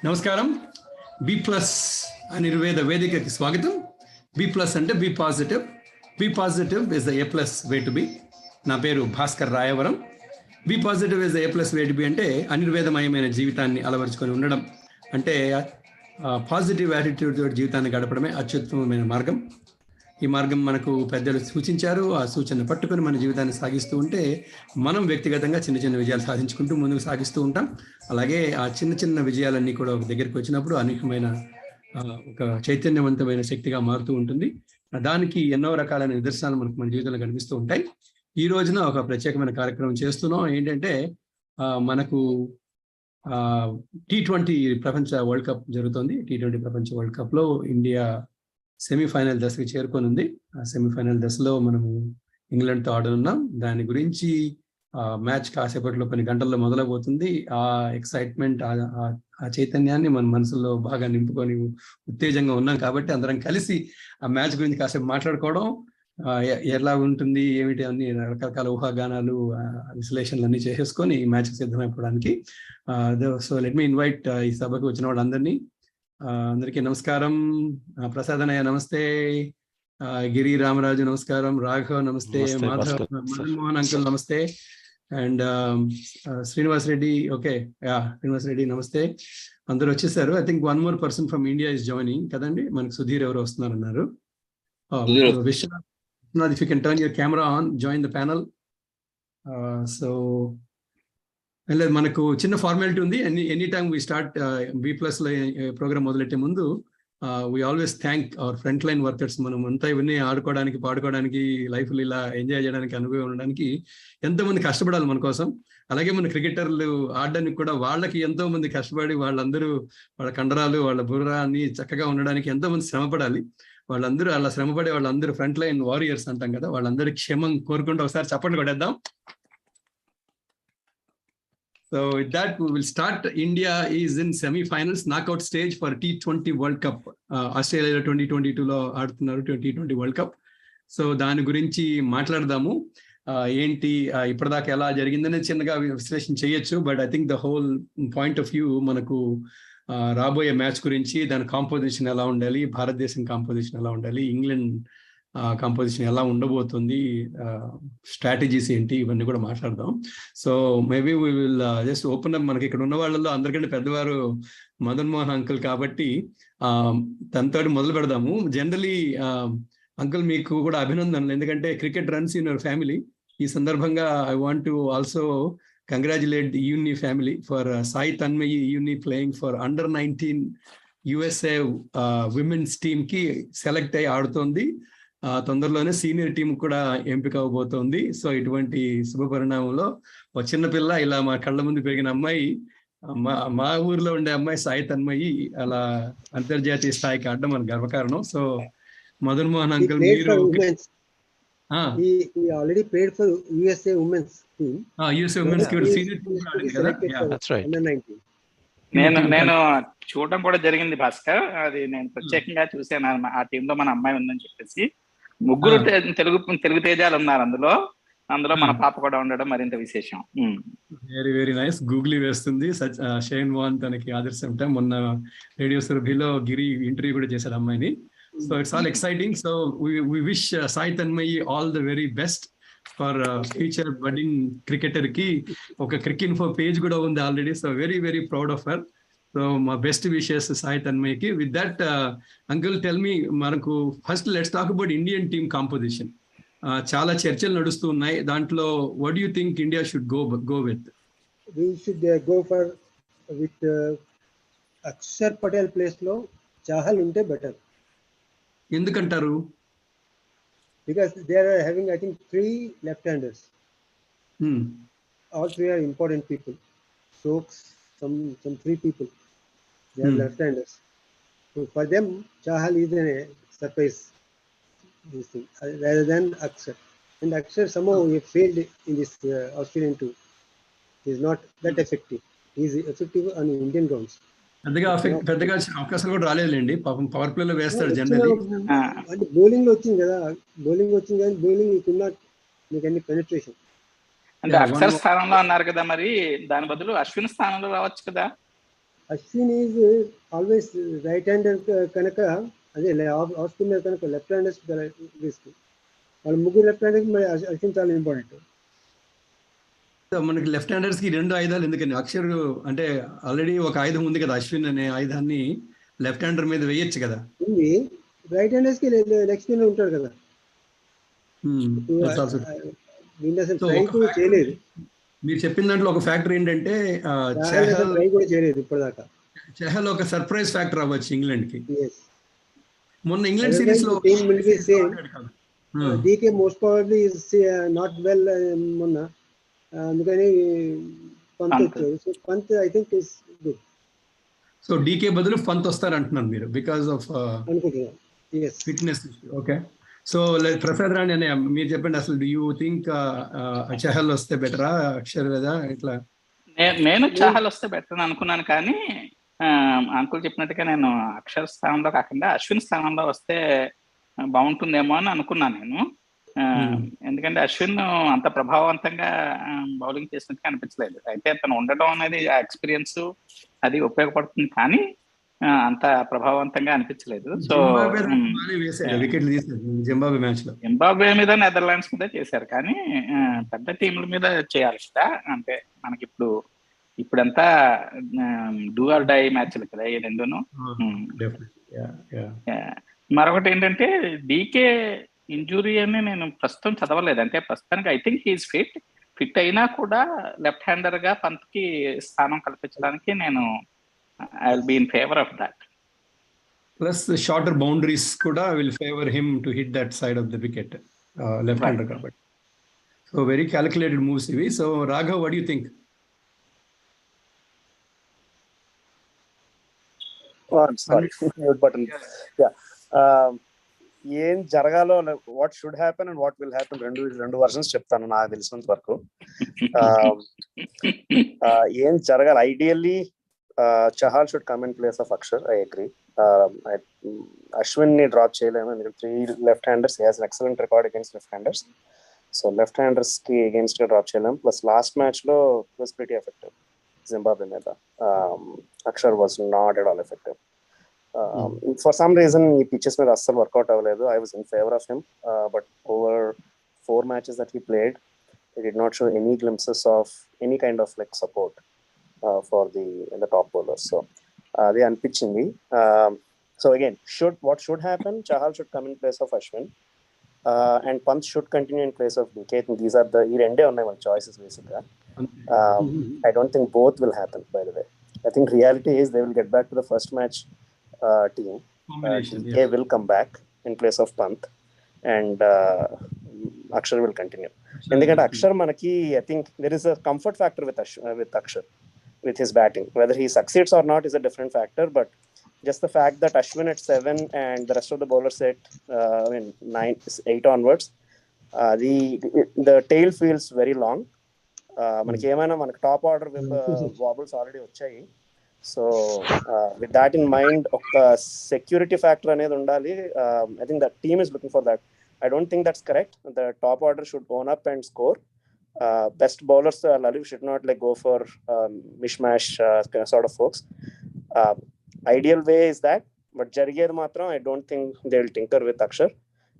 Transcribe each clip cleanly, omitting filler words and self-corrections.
నమస్కారం. B plus ఆయుర్వేద వేదికకి స్వాగతం. బి ప్లస్ అంటే be positive. Be positive is the A plus way to be. నా పేరు Bhaskar Rayavaram. Be positive is the A plus way to be అంటే ఆయుర్వేదమయమైన జీవితాన్ని అలవరుచుకొని ఉండడం అంటే పాజిటివ్ యాటిట్యూడ్ తోటి జీవితాన్ని గడపడమే అత్యుత్తమమైన మార్గం. ఈ మార్గం మనకు పెద్దలు సూచించారు. ఆ సూచనను పట్టుకొని మన జీవితాన్ని సాగిస్తూ ఉంటే మనం వ్యక్తిగతంగా చిన్న చిన్న విజయాలు సాధించుకుంటూ ముందుకు సాగిస్తూ ఉంటాం. అలాగే ఆ చిన్న చిన్న విజయాలన్నీ కూడా ఒక దగ్గరికి వచ్చినప్పుడు అనేకమైన ఒక చైతన్యవంతమైన శక్తిగా మారుతూ ఉంటుంది. దానికి ఎన్నో రకాలైన నిదర్శనాలు మనకు మన జీవితంలో కనిపిస్తూ ఉంటాయి. ఈ రోజున ఒక ప్రత్యేకమైన కార్యక్రమం చేస్తున్నాం. ఏంటంటే మనకు T20 ప్రపంచ వరల్డ్ కప్ జరుగుతుంది. T20 ప్రపంచ వరల్డ్ కప్ లో ఇండియా సెమీఫైనల్ దశకి చేరుకొని ఉంది. ఆ సెమీఫైనల్ దశలో మనము ఇంగ్లాండ్తో ఆడనున్నాం. దాని గురించి మ్యాచ్ కాసేపట్లో కొన్ని గంటల్లో మొదలైపోతుంది. ఆ ఎక్సైట్మెంట్, ఆ చైతన్యాన్ని మన మనసులో బాగా నింపుకొని ఉత్తేజంగా ఉన్నాం. కాబట్టి అందరం కలిసి ఆ మ్యాచ్ గురించి కాసేపు మాట్లాడుకోవడం, ఎలా ఉంటుంది ఏమిటి అన్ని రకరకాల ఊహాగానాలు, విశ్లేషణలు అన్ని చేసేసుకొని ఈ మ్యాచ్కి సిద్ధమైపోవడానికి. సో లెట్ మీ ఇన్వైట్ ఈ సభకు వచ్చిన వాళ్ళందరినీ. అందరికీ నమస్కారం. ప్రసాద్ అన్నయ్య నమస్తే, గిరి రామరాజు నమస్కారం, రాఘవ్ నమస్తే, మాధవ్, మదన్ మోహన్ అంకుల్ నమస్తే, అండ్ శ్రీనివాస్ రెడ్డి. ఓకే, శ్రీనివాస్ రెడ్డి నమస్తే. అందరూ వచ్చేసారు. I think one more person from India is joining కదండి. మనకు సుధీర్ ఎవరు వస్తున్నారు అన్నారు. Viswanath, if you can turn your camera on, join the panel. So లేదు, మనకు చిన్న ఫార్మాలిటీ ఉంది. Any time we start B plus లో ప్రోగ్రామ్ మొదలెట్టే ముందు we always thank our front line workers. మనం అంతా ఇవన్నీ ఆడుకోవడానికి, పాడుకోవడానికి, లైఫ్లో ఇలా ఎంజాయ్ చేయడానికి, అనుభవం ఉండడానికి ఎంతో మంది కష్టపడాలి మన కోసం. అలాగే మన క్రికెటర్లు ఆడడానికి కూడా వాళ్ళకి ఎంతో మంది కష్టపడి, వాళ్ళందరూ వాళ్ళ కండరాలు, వాళ్ళ బుర్రాన్ని చక్కగా ఉండడానికి ఎంతో మంది శ్రమపడాలి. వాళ్ళందరూ అలా శ్రమపడే వాళ్ళందరూ ఫ్రంట్ లైన్ వారియర్స్ అంటాం కదా, వాళ్ళందరూ క్షేమం కోరుకుంటూ ఒకసారి చప్పట్లు కొట్టేద్దాం. So with that, we will start. India is in semi-finals knockout stage for T20 World Cup. Australia 2022 లో ఆడుతున్నారు T20 World Cup. సో దాని గురించి మాట్లాడదాము. ఏంటి ఇప్పటిదాకా ఎలా జరిగిందని చిన్నగా విశ్లేషణ చేయొచ్చు. But I think the whole point of view మనకు రాబోయే మ్యాచ్ గురించి, దాని కాంపోజిషన్ ఎలా ఉండాలి, భారతదేశం కాంపోజిషన్ ఎలా ఉండాలి, ఇంగ్లాండ్ కాంపోజిషన్ ఎలా ఉండబోతుంది, స్ట్రాటజీస్ ఏంటి, ఇవన్నీ కూడా మాట్లాడదాం. So maybe we will just open up. మనకి ఇక్కడ ఉన్న వాళ్ళలో అందరికంటే పెద్దవారు మదన్ మోహన్ అంకుల్ కాబట్టి తనతో మొదలు పెడదాము. జనరలీ అంకుల్ మీకు కూడా అభినందనలు, ఎందుకంటే cricket runs in your family. ఈ సందర్భంగా I want to also congratulate uni family for Sai Tanmayi uni playing for under-19 USA women's team కి సెలెక్ట్ అయ్యి ఆడుతోంది. తొందరలోనే సీనియర్ టీం కూడా ఎంపిక అవబోతోంది. సో ఇటువంటి శుభ పరిణామంలో ఒక చిన్నపిల్ల, ఇలా మా కళ్ళ ముందు పెరిగిన అమ్మాయి, మా ఊర్లో ఉండే అమ్మాయి సాయి తన్మయి అలా అంతర్జాతీయ స్థాయికి ఆడడం మన గర్వకారణం. సో మదన్ మోహన్ అంకుల్, మీరు already played for USA women's team. USA women's కి సీనియర్ టీం ఆడింది కదా. నేను చూడడం కూడా జరిగింది భాస్కర్. అది నేను ప్రత్యేకంగా చూసాను. ఆ టీంలో మన అమ్మాయి ఉందని చెప్పేసి. ముగ్గురు తెలుగు తేజాలు ఉన్నారు అందులో మన పాప కూడా ఉండడం మరింత విశేషం. Very very nice. గూగులీ వేస్తుంది. షైన్ వాన్ తనకి ఆదర్శం. మొన్న రేడియో సురభిలో గిరి ఇంటర్వ్యూ కూడా చేశాడు అమ్మాయిని. So it's all exciting. So we wish Sai Tanmayi all the very best for future budding cricketer కి. ఒక క్రికిన్ఫో పేజ్ కూడా ఉంది already. So very very proud of her. So మా బెస్ట్ విషెస్ సాయి తన్మయ్కి. With that uncle tell me, మనకు first let's talk about Indian team composition. చాలా చర్చలు నడుస్తూ ఉన్నాయి. దాంట్లో what you think India should go with? We should go with Axar Patel place లో చాహల్ ఉంటే బెటర్. ఎందుకంటారు? Because they are having, I think, 3 left-handers. All 3 are important people. Stokes, some 3 people. They are left-handers. So for them, Chahal is a surprise this thing, rather than Akshar. And Akshar somehow he failed in this Australian tour. He is not that effective. He is effective on Indian grounds. పెద్దగా అవకాశాలు కూడా రాలేదులేండి. పాపం power play లో వేస్తాడు generally. అంటే bowling లో వచ్చింది కదా, కానీ bowling could not make any penetration. అంటే అక్షర్ స్థానంలో అన్నారు కదా, మరి దాని బదులు అశ్విన్ స్థానంలో రావచ్చు కదా. Ashwin is always right-hander కనుక అదే ఆఫ్ స్పిన్నర్ కనుక లెఫ్ట్ హ్యాండర్స్ రిస్క్. వాళ్ళ ముగ్గురు లెఫ్ట్ హ్యాండర్స్ మరి అశ్విన్ చాలా ఇంపార్టెంట్. మనకి లెఫ్ట్ హ్యాండర్స్ కి 2 ఆయుధాలు ఎందుకని? అక్షర్ అంటే ఆల్రెడీ ఒక ఆయుధం ఉంది కదా, అశ్విన్ అనే ఆయుధాన్ని లెఫ్ట్ హ్యాండర్ మీద వేయొచ్చు కదా. ఉంది, రైట్ హ్యాండర్స్ కి లెగ్ స్పిన్నర్ ఉంటాడు కదా. చేయలేదు. మీరు చెప్పిన దాంట్లో ఒక ఫ్యాక్టర్ ఏంటంటే ట్రై కూడా చేయలేదు ఇప్పటిదాకా. చహల్ ఒక సర్ప్రైజ్ ఫ్యాక్టర్ అవ్వచ్చు ఇంగ్లాండ్ కి. మొన్న ఇంగ్లాండ్ సిరీస్ లో DK most probably not well మొన్న, అందుకని పంత్ వచ్చాడు. So Pant I think is good. So DK బదులు పంత్ వస్తారు అంటున్నారు మీరు, because of fitness. Okay, so Prasad Rani అనే మీరు చెప్పండి, అసలు డూ యూ థింక్ చహల్ వస్తే బెటరా అక్షర్ లేదా ఇట్లా? నేను చహల్ వస్తే బెటర్ అని అనుకున్నాను, కానీ అంకుల్ చెప్పినట్టుగా నేను అక్షర్ స్థానంలో కాకుండా అశ్విన్ స్థానంలో వస్తే బాగుంటుందేమో అని అనుకున్నాను నేను. ఎందుకంటే అశ్విన్ అంత ప్రభావవంతంగా బౌలింగ్ చేసినట్టుగా అనిపించలేదు. అయితే తను ఉండడం అనేది ఆ ఎక్స్పీరియన్స్ అది ఉపయోగపడుతుంది, కానీ అంత ప్రభావవంతంగా అనిపించలేదు. సో జింబాబ్వే మీద నెదర్లాండ్స్ మీద చేశారు, కానీ పెద్ద టీంల మీద చేయాలి కదా. అంటే మనకి ఇప్పుడంతా డూ ఆర్ డై మ్యాచ్లు కదా ఈ రెండును. మరొకటి ఏంటంటే డీకే ఇంజురీ అని నేను ప్రస్తుతం చదవలేదు. అంటే ప్రస్తుతానికి ఐ థింక్ హీఈస్ ఫిట్ అయినా కూడా లెఫ్ట్ హ్యాండర్ గా పంత్ కి స్థానం కల్పించడానికి నేను I will be in favour of that. Plus shorter boundaries కూడా will favour him to hit that side of the wicket, left hander కాబట్టి. సో వెరీ క్యాలిక్యులేటెడ్ మూవ్స్ ఇవి. So Raghav, what you think? ఏం జరగాలో, what should happen and what will happen, రెండు versions చెప్తాను నాకు తెలిసినంత వరకు. ఏం జరగాలి, ideally Chahal should come in place of Akshar. I agree. Ashwin ni drop cheyalemu endukante 3 left-handers. He has an excellent record against left-handers. So left-handers ki against drop cheyalemu. Plus last match lo was pretty effective. Zimbabwe meda. Akshar was not at all effective. For some reason he pitches meda assal workout avaledu. I was in favor of him, but over 4 matches that he played, he did not show any glimpses of any kind of like support for the top bowlers. So they unpitching me. So again, what should happen? Chahal should come in place of Ashwin, and Pant should continue in place of DK. I think these are the rende on my choices basically. I don't think both will happen, by the way. I think reality is they will get back to the first match team. DK will come back in place of Pant, and Akshar will continue. Endukante Akshar manaki, I think there is a comfort factor with Akshar with his batting. Whether he succeeds or not is a different factor, but just the fact that Ashwin at 7 and the rest of the bowlers at 9, 8 onwards, the tail feels very long. Manaki emaina manaku top order wobbles already vachayi. So with that in mind, oka security factor anedi undali. I think that team is looking for that. I don't think that's correct. The top order should own up and score. Best bowlers Lalu should not like go for mishmash sort of folks. Ideal way is that, but jariged matram I don't think they will tinker with Akshar,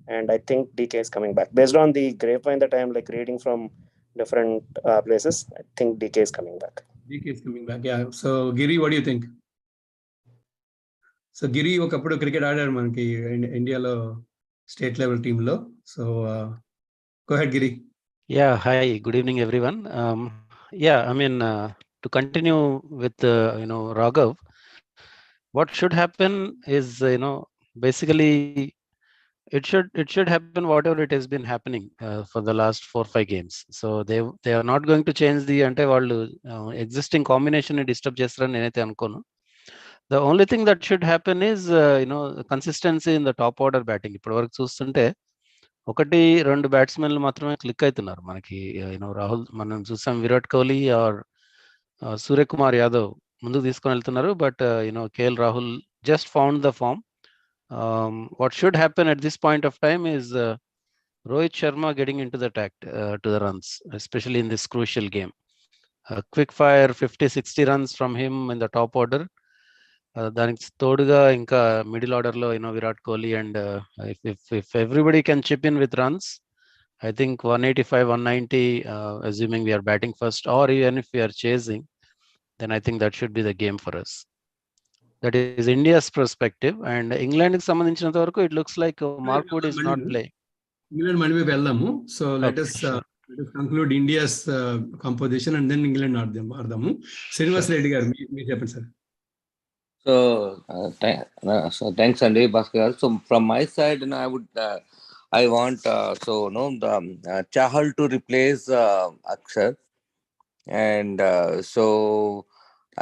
and I think DK is coming back based on the grapevine that I am like reading from different places. I think DK is coming back. Yeah. So Giri, what do you think? So Giri okappudu cricket aadaru manaki India lo state level team lo. So go ahead Giri. Yeah, hi, good evening everyone. Yeah, I mean to continue with Raghav, what should happen is basically it should happen whatever it has been happening for the last 4-5 games. So they are not going to change the ante vallu existing combination ni disturb chestarani nenaithe anukonu. The only thing that should happen is consistency in the top order batting. Ippudu varaku chustunte 1-2 బ్యాట్స్మెన్లు మాత్రమే click అవుతున్నారు మనకి. రాహుల్, మనం చూసాం Virat Kohli or Suryakumar Yadav ముందుకు తీసుకొని వెళ్తున్నారు, but KL Rahul just found the form. What should happen at this point of time is Rohit Sharma getting in to the attack to the runs, especially in this crucial game. Quick fire 50-60 runs from him in the top order దానికి తోడుగా ఇంకా middle order లో Virat Kohli and if everybody can chip in with runs, I think 185, 190, assuming we are batting first, or even if we are chasing, then I think that should be the game for us. That is India's perspective. And England కి సంబంధించినంత వరకు it looks like Mark Wood is not playing. England మళ్ళీ వెళ్దాము. So let us conclude India's composition and then England ఆడదాము. శ్రీనివాస్ రెడ్డి గారు మీరు చెప్పండి sir. So thanks, Andy Bhaskar. So from my side, I want Chahal to replace Akshar, and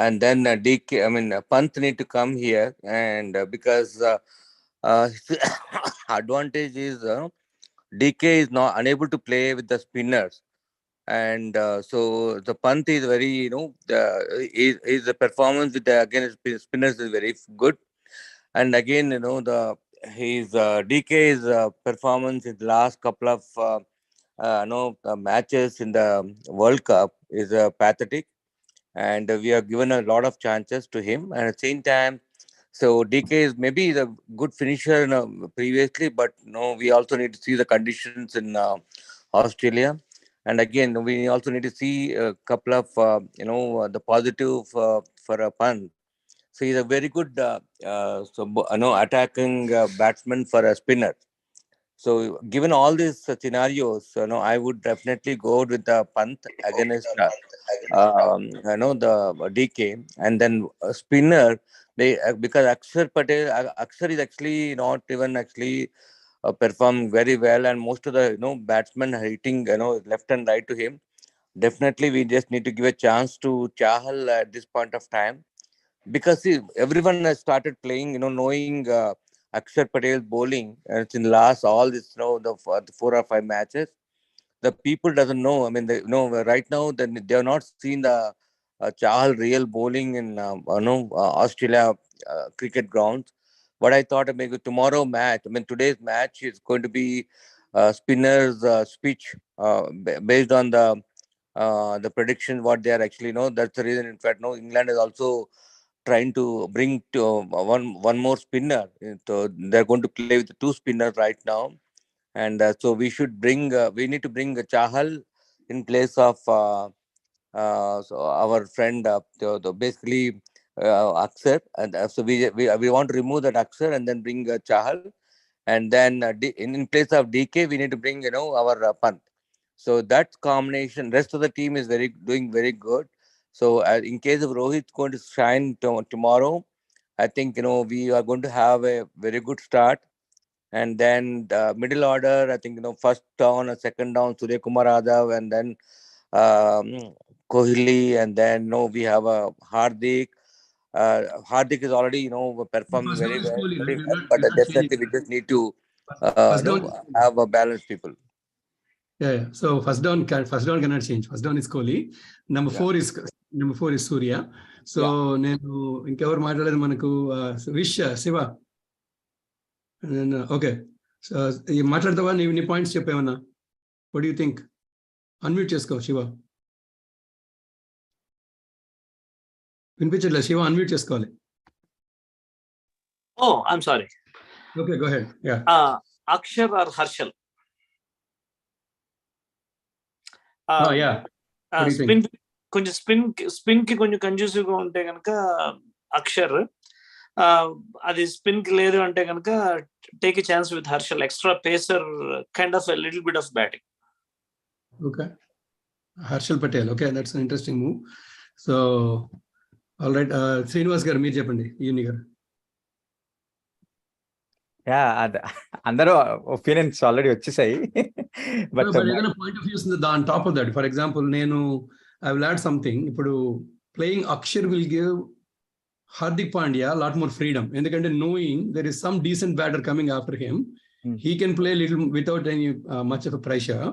and then DK. I mean, Pant need to come here, and because his advantage is DK is not unable to play with the spinners. And so the Pant is very, his performance with the against spinners is very good. And again, his DK's performance in the last couple of matches in the World Cup is pathetic. And we have given a lot of chances to him. And at the same time, so DK is maybe the good finisher previously, but we also need to see the conditions in Australia. And again, we also need to see a couple of, the positive for a Pant. So he's a very good, attacking batsman for a spinner. So given all these scenarios, I would definitely go with the Pant against, the DK, and then a spinner. Because Akshar is actually not even actually performed very well, and most of the batsmen are hitting left and right to him. Definitely, we just need to give a chance to Chahal at this point of time, because see, everyone has started playing, knowing Akshar Patel's bowling, and it's in last all this, the 4 or 5 matches. The people doesn't know. I mean, right now they have not seen the Chahal real bowling in Australia cricket grounds. But I thought maybe tomorrow match, today's match is going to be spinners speech based on the prediction what they are actually that's the reason. In fact, England is also trying to bring to one more spinner. So they're going to play with 2 spinners right now. And so we need to bring Chahal in place of so our friend basically Akshar, and so we want to remove that Akshar and then bring Chahal, and then in place of DK we need to bring our Pant. So that combination, rest of the team is doing very good. So in case of Rohit going to shine tomorrow, I think we are going to have a very good start. And then the middle order, I think first down and second down Surya Kumar Yadav, and then Kohli, and then we have a Hardik. Hardik is already performing very well, but definitely we just need to have a balanced people. Yeah. So first down cannot change. First down is Kohli. Number 4 is Surya. So నేను ఇంకెవరు మాట్లాడేది మనకు wish Shiva. Okay, so మాట్లాడతావా? నీ points చెప్పేమన్నా? What you think? Unmute చేసుకో శివ. వినిపించట్లేదు Shiva, unmute చేసుకోవాలి. Oh, I'm sorry. Okay, go ahead. Yeah. Akshar or Harshal? Yeah. What do you think? కొంచెం స్పిన్ కి కొంచెం కన్ఫ్యూజివ్ గా ఉంటే కనుక అక్షర్, అది స్పిన్ కి లేదు అంటే కనుక take a chance with Harshal, extra pacer, kind of a little bit of batting. Okay, Harshal Patel. Okay, that's an interesting move. So all right, Srinivas garu meer cheppandi. Yuni garu. అందరూ opinions already వచ్చేసాయి. But ఏదైనా point of views on top of that, for example I will add something. ఇప్పుడు playing Akshar will give Hardik Pandya a lot more freedom, ఎందుకంటే knowing there is some decent batter coming after him, he can play little without any much of a pressure.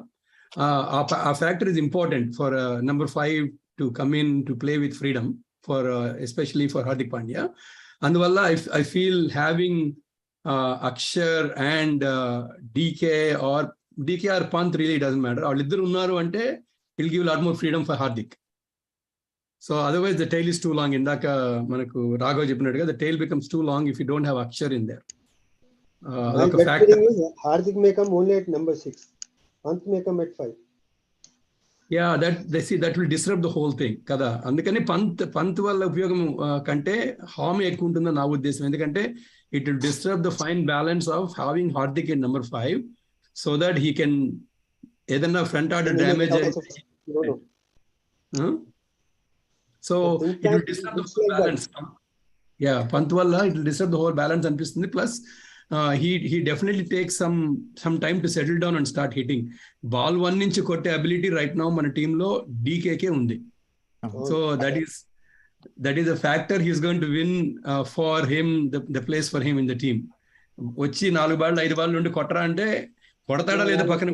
Our factor is important for number 5 to come in to play with freedom, for especially for Hardik Pandya. అందువల్ల I feel having Akshar and DK or Pant really doesn't matter. వాళ్ళిద్దరు ఉన్నారు అంటే he'll give a lot more freedom for Hardik. So otherwise the tail is too long. Indaka manaku Raghav cheppinatuga, the tail becomes too long if you don't have Akshar in there. My Adoka gut factor. feeling is Hardik may come only at number 6. Pant may come at 5. Yeah, that will disrupt the whole thing kada. Andukani Pant వల్ల ఉపయోగం కంటే హామీ ఎక్కువ ఉంటుందని నా ఉద్దేశం. ఎందుకంటే it will disrupt the fine balance of having Hardik in number 5 so that he can ఏదన్నా front order damage. So it will disrupt the whole balance. Yeah, Pant వల్ల it will disrupt the whole balance అనిపిస్తుంది. Plus he definitely takes some time to settle down and start hitting. Ball 1 నుంచి కొట్టే ability right now మన team లో DK ఉంది. So that is a factor. He's going to win for him the place for him in the team. వచ్చి 4 ball 5 ball నుండి కొట్టరా అంటే కొడతాడా లేదా పక్కన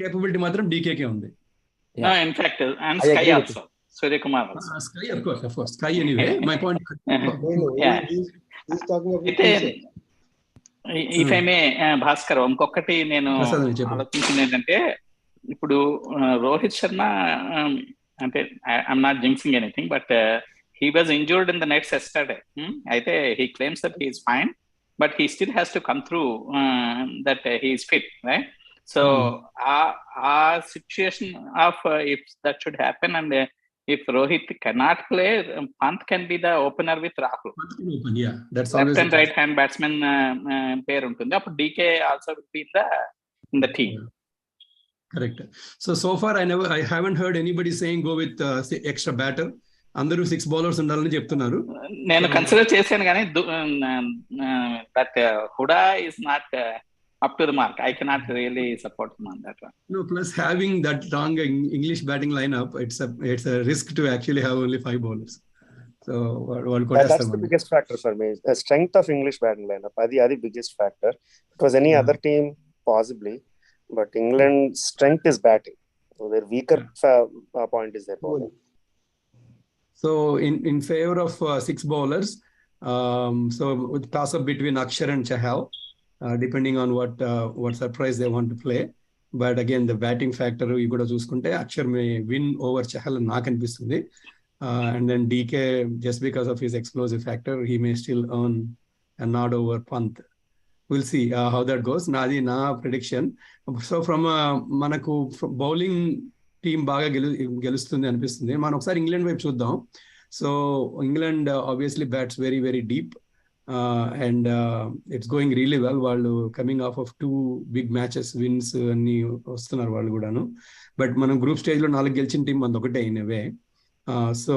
కేపబిలిటీ మాత్రం DK ఉంది. In fact, and Sky also. Surya Kumar also. Sky, of course. Sky anyway. My point. Yeah. He's talking about the future. If I may, Bhaskar, ఇంకొకటి నేను ఆలోచించింది ఏంటంటే ఇప్పుడు రోహిత్ శర్మ అంటే I'm not jinxing anything, but he was injured in the next yesterday. అయితే he claims that he is fine, but he still has to come through that he is fit, right? So our situation of if that should happen and if Rohit cannot play, Pant can be the opener with Rahul. Yeah, that's left always and right hand batsman pair untundi. Appo DK also will be in the team. Correct. So far I haven't heard anybody saying go with extra batter. అందరూ 6 bowlers ఉండాలని చెప్తున్నారు. నేను consider చేశాను కానీ but Hooda is not up to the mark. I cannot really support him on that one. No, plus having that strong English batting lineup, it's a risk to actually have only 5 bowlers. So that's the biggest factor for me. The strength of English batting lineup. Adi biggest factor. Because any other team possibly, but England's strength is batting. So their weaker point is their bowling. So in favor of 6 bowlers, so with toss up between Akshar and Chahal. Depending on what surprise they want to play. But again, the batting factor you got to చూసుకుంటే Akshar may win over Chahal అని నాకు అనిపిస్తుంది. And then DK, just because of his explosive factor, he may still earn a nod over Pant. We'll see how that goes. Nadi na prediction. So from మనకు bowling team బాగా గెలుస్తుంది అనిపిస్తుంది. మనం ఒకసారి England వైపు చూద్దాం. So England obviously bats very, very deep. And it's going really well. వాళ్ళు coming off of 2 big matches wins అన్ని వస్తున్నారు వాళ్ళు కూడాను. బట్ మనం గ్రూప్ స్టేజ్ లో 4 గెలిచిన టీం మనది ఒకటే ఇన్ వే. సో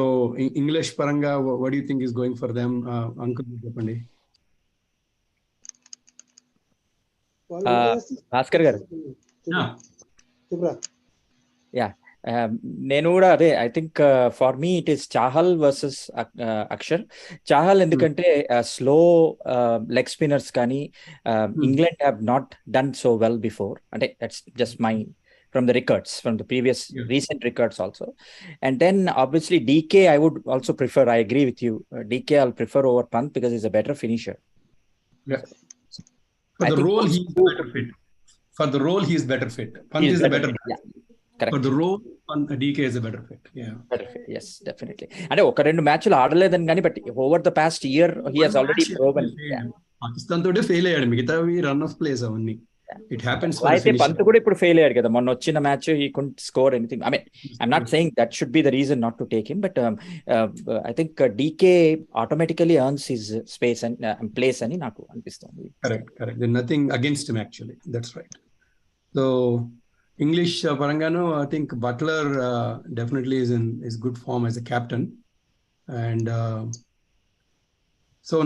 ఇంగ్లీష్ పరంగా what do you think is going for them? Uncle చెప్పండి. భాస్కర్ గారు. యా, నేను కూడా అదే I think for me it is Chahal versus Axar. Chahal ఎందుకంటే స్లో లెగ్ స్పిన్నర్స్ కానీ England have not done so well before, అంటే that's just my from the records, from the previous recent records also. And then obviously DK I would also prefer. I agree with you. DK I'll prefer over Pant because he's a better finisher. Yeah. For the role he is better fit. For the role he is better fit. Pant is a better fit. Yeah. Correct. For the role DK is a better fit. Yeah. Better fit. Yes, definitely. And oka rendu match lu aadaledan gani, but over the past year he has already proven. Pakistan tode fail ayyadu, migitavi run of plays avanni. It happens for అయితే పంత్ కూడా ఇప్పుడు fail అయ్యాడు కదా మొన్న వచ్చిన match. he couldn't score anything. I mean, I'm not saying that should be the reason not to take him, but I think DK automatically earns his space and place అని నాకు అనిపిస్తుంది. Correct. There's nothing against him actually. That's right. So English parangano I think Butler definitely is good form as a captain. And so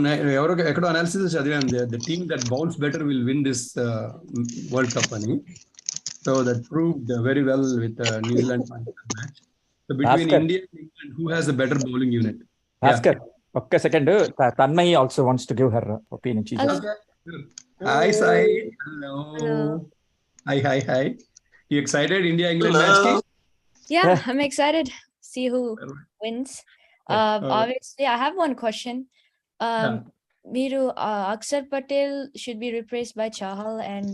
ఎక్కడో analysis చదివాను, the team that bowls better will win this World Cup అని. So that proved very well with New Zealand match. So between India and England, who has a better bowling unit? Bhaskar, ఒక్క second. Tanmay also wants to give her opinion. Hi Sai. Hello. Hi. You excited India England match? Yeah, I'm excited. See who wins. Obviously I have one question. Miru Akshar Patel should be replaced by Chahal and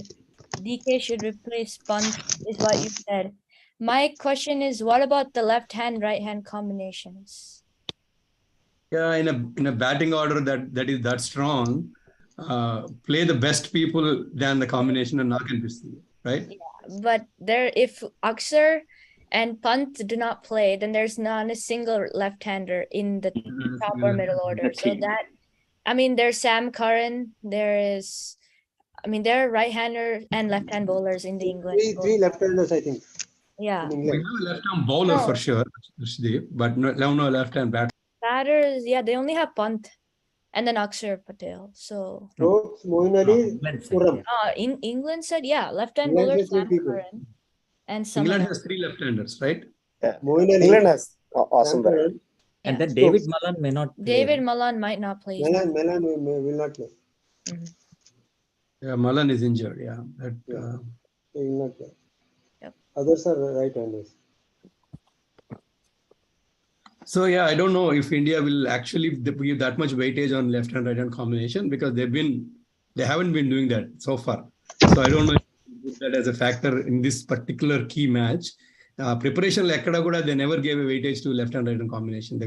DK should replace Pant is what you said. My question is, what about the left hand, right hand combinations? Yeah, in a batting order that is that strong, play the best people than the combination and knock and receive, right? Yeah, but if Akshar and Pant do not play, then there's not a single left-hander in the top or middle order. So there's Sam Curran, there are right-hander and left-hand bowlers in the England. Three left-handers, I think. Yeah. We have a left-arm bowler for sure, but no left-hand batter. Batters, yeah, they only have Pant and then Akshar Patel. So Moeen Ali, in England said, yeah, left-hand England bowler has three Sam people. Curran and England has 3 left-handers, right? Yeah. Moeen Ali, England has awesome Sam batter. Curran. And then David Malan may not play. David Malan might not play. Malan will not play. Yeah, Malan is injured. Yeah, He will not play. Yep. Others are right-handers. So yeah, I don't know if India will actually give that much weightage on left-hand right-hand combination, because they haven't been doing that so far. So I don't know if you put that as a factor in this particular key match. Preparation they never gave a weightage to left-hand right-hand combination.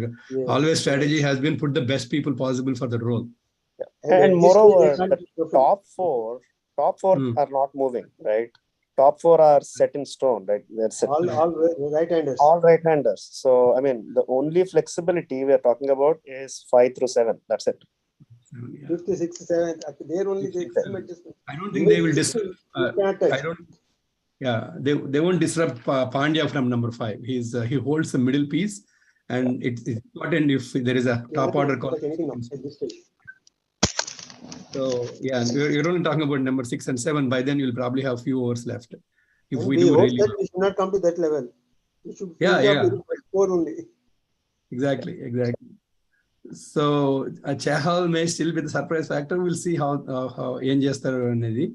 Always strategy has been put the best people possible for the role. Yeah. And moreover, the top four are not moving, right? Top 4 are set in stone, right? They're set. All right-handers. All right-handers. So, the only flexibility we are talking about is 5 through 7. That's it. 5th, 6th, 7th. They're only the adjustment. I don't think they will disrupt. They won't disrupt Pandya from number 5. He holds the middle piece, and it's important if there is a top order call. So yeah, you're only talking about number 6 and 7. By then you'll probably have few overs left. If we do really that we should not come to that level. We should 4 only. Exactly. So Chahal may still be the surprise factor. We'll see how ఏం చేస్తారు అనేది.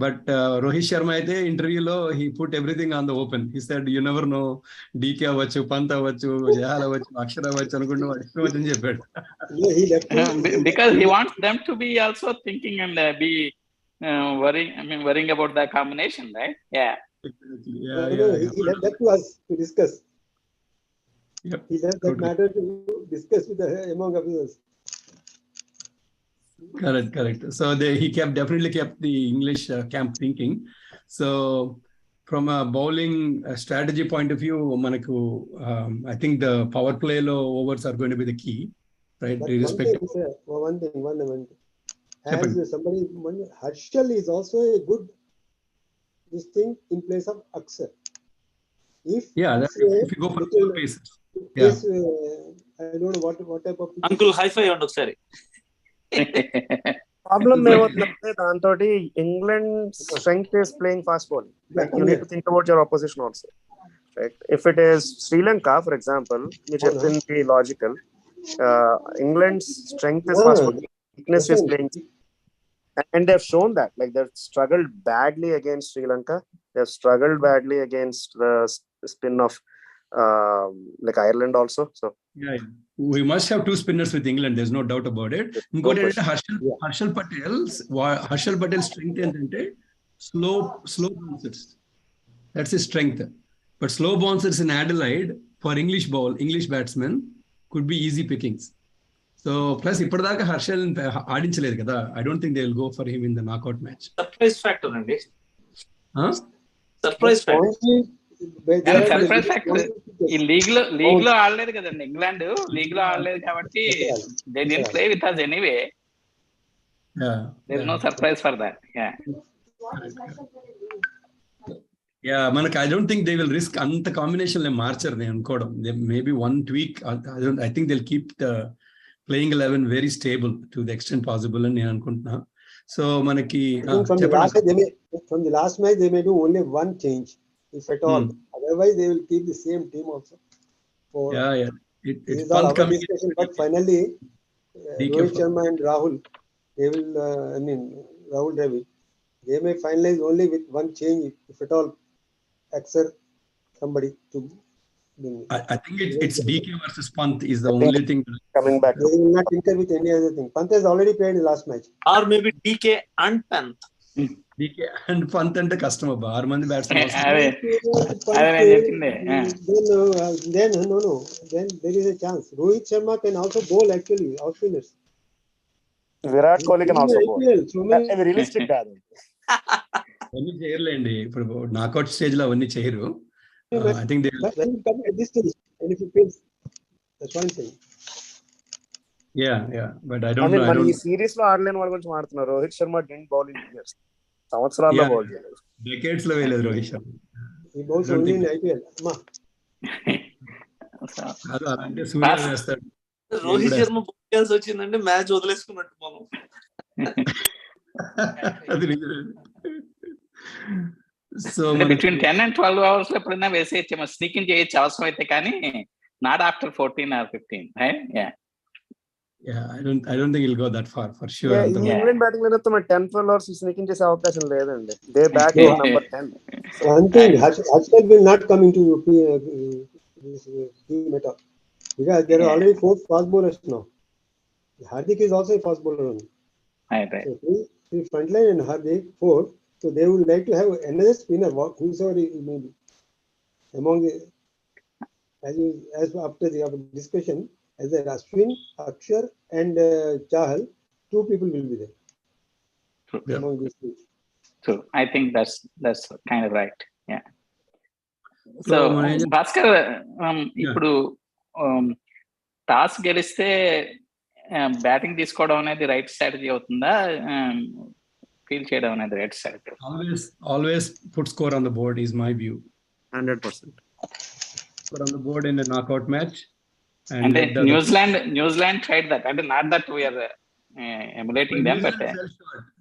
But Rohit Sharma అయితే interview he put everything on the open. He said, you never know, DK అవ్వచ్చు, పంత్ అవ్వచ్చు, జహాల్ అవ్వచ్చు, అక్షర్ అవ్వచ్చు అనుకుంటూ వాడు అని చెప్పాడు. Because he wants them to be also thinking and be worrying about the combination, right? Yeah. He left that to us to discuss. Yep. He left that matter to discuss with among officers. Correct. So he definitely kept the English camp thinking. So from a bowling strategy point of view, Manaku, I think the power play low overs are going to be the key, right? One thing. As somebody, Harshal is also a good thing in place of Akshar. If you go for the paces. I don't know what type of Uncle high-fi on ఒకసారి. Problem ఏమవుతుందంటే దాంతో England's strength is playing fast bowling. Like you need to think about your opposition also. Right? If it is Sri Lanka, for example, you just be logical. England's strength is fast bowling. Weakness is playing. And they've shown that. Like they've struggled badly against Sri Lanka. They've struggled badly against the spin of like Ireland also. So we must have 2 spinners with England. There's no doubt about it. Harshal Patel's strength ఏంటంటే slow bouncers. That's his strength. But slow bouncers in Adelaide for English batsmen could be easy pickings. So plus ఇప్పటిదాకా హర్షల్ ఆడించలేదు కదా. I don't think they will go for him in the knockout match. Surprise factor అండి. Surprise factor. Surprise factor ఈ league లో ఆడలేదు కదండి. England league లో ఆడలేదు కాబట్టి they didn't play with us anyway. There is no surprise for that. మనకి I don't think they will risk అంత కాంబినేషన్ లో మార్చరు నేను అనుకోవడం. Maybe one tweak. I think they'll keep the playing 11 very stable to the extent possible అని నేను అనుకుంటున్నా. So మనకి from the last match they may do only one change, if at all. Otherwise they will keep the same team also. It's all our discussion, but finally Rohit Sharma and Rahul, they will Rahul Dravid, they may finalize only with one change, if at all Akshar somebody to I think it's DK versus Pant is the only thing coming back. They will not tinker with any other thing. Pant has already played the last match. Or maybe DK and Pant. DK and Pant అంటే కష్టం అబ్బా 6 మంది batsmen అవసరం. అదే నేను చెప్పింది. Then no. Then there is a chance. Rohit Sharma can also bowl actually, off spinners. Virat Kohli can also bowl. So many అది realistic కాదు. అవన్నీ చేయరులేండి, ఇప్పుడు నాకౌట్ స్టేజ్ లో అవన్నీ చేయరు. I think they but when you come at this stage and if you fail, that's what I'm saying. yeah but I don't know. I మన ఈ don't series లో ఆడలేని వాళ్ళ గురించి మాట్లాడుతున్నారు. Rohit Sharma didn't bowl in years, సంవత్సరాల్లో Yeah. బౌల్ చేయలేదు. decades లో వేయలేదు Rohit Sharma. He bowls I don't only in think- IPL. Ma. కాదు, అలాంటి సూర్య వేస్తాడు. రోహిత్ శర్మ చేయాల్సి వచ్చిందంటే మ్యాచ్ వదిలేసుకున్నట్టు మనం. అది నిజమే. సో బిట్వీన్ 10 and 12 hours లో ఎప్పుడైనా వేసేయచ్చు, స్నీకింగ్ చేయొచ్చు అవసరం అయితే, కానీ not after 14 or 15, right? I don't think he'll go that far for sure. England batting లో 10-12 అవర్స్ స్నీకింగ్ చేసే అవకాశం లేదండి. They bat number 10. One thing, Harshal will not come into this team at all. Because there are already 4 fast bowlers now. Hardik is also a fast bowler only. Right. So 3 frontline and Hardik 4. So they would like to have another spinner, whosoever it may be. Among the, as after the discussion, as the Ashwin, Akshar and Chahal, 2 people will be there. True. Among these 2. True. I think that's kind of right. Yeah. So, So Bhaskar, ఇప్పుడు toss గెలిస్తే batting తీసుకోవడం అనేది right strategy అవుతుందా, feel చేయడం అనేది right strategy? always put score on the board is my view. 100%. Score on the board in a knockout match. అంటే New Zealand tried that. అంటే not that we are emulating them, but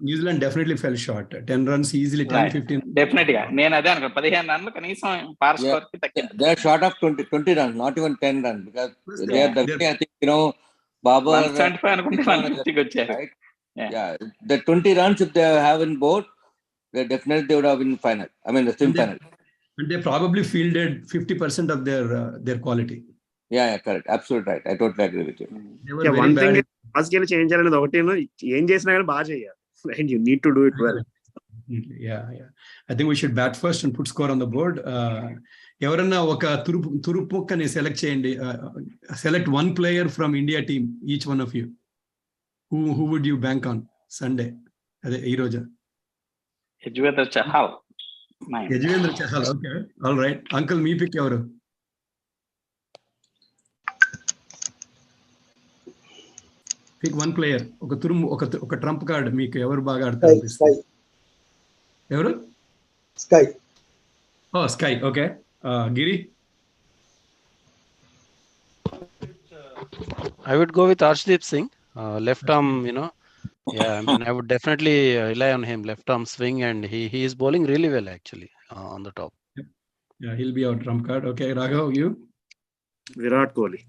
New Zealand definitely fell short. 10 runs easily, 10-15. Definitely గా నేను అదే అనుకో, 15 రన్లు కనీసం పార్ score కి తగ్గింది. They are short of 20 runs, not even 10 runs, because they are the way, I think, Babar 175 అనుకుంటే 150 వచ్చారు. right? Yeah, the 20 runs if they have in board, they would have been final. I mean the semi-final. And they probably fielded 50% of their quality. Yeah, correct. Absolutely right. I totally agree with you. They were very bad. Positive change అనేది ఒకటి, ఏం చేసినా కానీ బాగా చేయాలి. And you need to do it well. Yeah. I think we should bat first and put score on the board. ఎవరన్నా ఒక తురుపుక్కని select చేయండి. Select one player from India team, each one of you. Who would you bank on Sunday? అదే ఈ రోజు. Yuzvendra Chahal. Yuzvendra Chahal. Okay, all right. Uncle, మీ pick ఎవరు? Pick one player. ఒక trump card మీకు ఎవరు బాగా ఆడతారు? ఎవరు? Sky. Sky. Okay. Giri? I would go with Arshdeep Singh, left arm, Yeah, I mean, I would definitely rely on him, left arm swing, and he is bowling really well actually on the top. Yeah, he'll be our trump card. Okay, Raghav, you? Virat Kohli.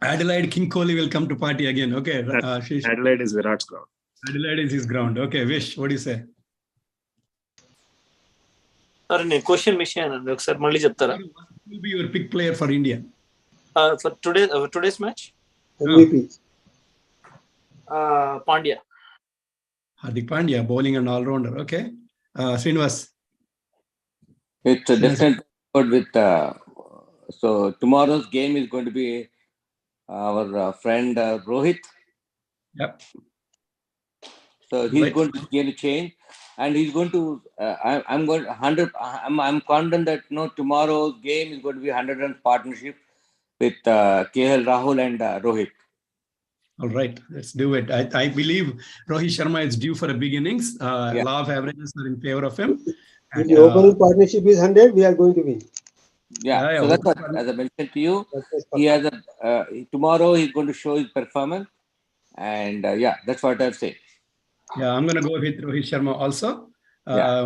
Adelaide King Kohli will come to party again. Okay. Adelaide is Virat's ground. Adelaide is his ground. Okay, Vish, what do you say? సరే, నేను question miss అయ్యానండి, ఒకసారి మళ్ళీ చెప్తారా? Who will be your pick player for India? For today's match? MVP. Pandya. Hardik Pandya, bowling and all-rounder. Okay. Srinivas? It's a different record with. So tomorrow's game is going to be our friend Rohit. Yep. So he's going to really change, and he's going to. I'm going 100. I'm confident that tomorrow's game is going to be 100 runs partnership with KL Rahul and Rohit. All right, let's do it. I believe Rohit Sharma is due for a big innings. Law of averages are in favor of him. If the opening partnership is 100, we are going to win. Yeah, so that's what, as I mentioned to you, he has tomorrow he's going to show his performance, and that's what I've said. Yeah, I'm going to go with Rohit Sharma also.